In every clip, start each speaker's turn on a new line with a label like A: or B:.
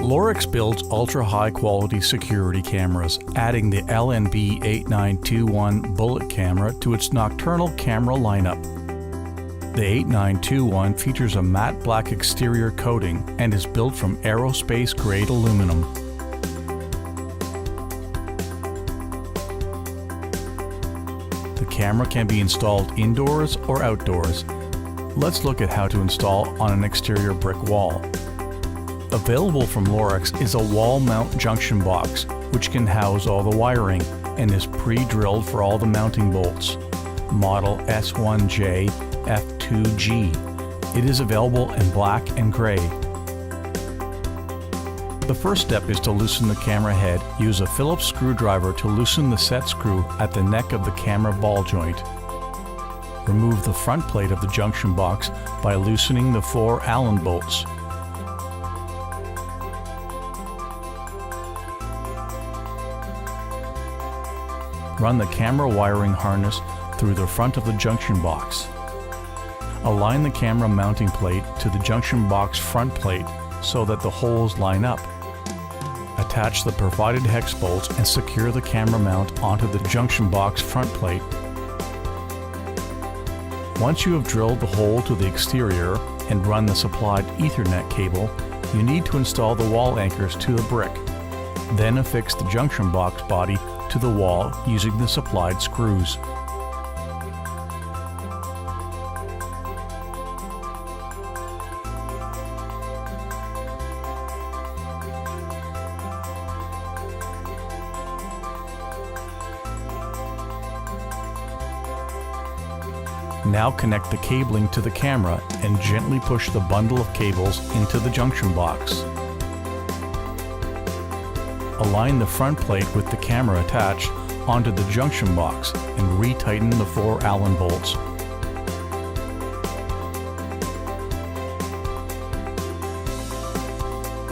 A: Lorex builds ultra-high quality security cameras, adding the LNB8921 bullet camera to its nocturnal camera lineup. The 8921 features a matte black exterior coating and is built from aero-space grade aluminum. The camera can be installed indoors or outdoors. Let's look at how to install on an exterior brick wall. Available from Lorex is a wall mount junction box, which can house all the wiring and is pre-drilled for all the mounting bolts. Model S1J F2G. It is available in black and gray. The first step is to loosen the camera head. Use a Phillips screwdriver to loosen the set screw at the neck of the camera ball joint. Remove the front plate of the junction box by loosening the 4 Allen bolts. Run the camera wiring harness through the front of the junction box. Align the camera mounting plate to the junction box front plate so that the holes line up. Attach the provided hex bolts and secure the camera mount onto the junction box front plate. Once you have drilled the hole to the exterior and run the supplied Ethernet cable, you need to install the wall anchors to the brick. Then affix the junction box body to the wall using the supplied screws. Now connect the cabling to the camera and gently push the bundle of cables into the junction box. Align the front plate with the camera attached onto the junction box and retighten the 4 Allen bolts.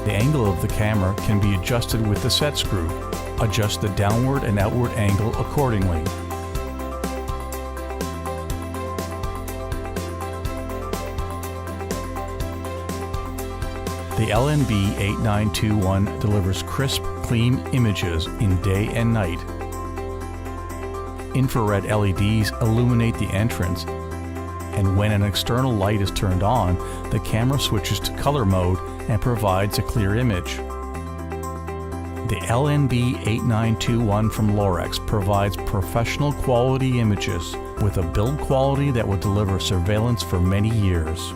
A: The angle of the camera can be adjusted with the set screw. Adjust the downward and outward angle accordingly. The LNB8921 delivers crisp, clean images in day and night. Infrared LEDs illuminate the entrance, and when an external light is turned on, the camera switches to color mode and provides a clear image. The LNB8921 from Lorex provides professional quality images with a build quality that will deliver surveillance for many years.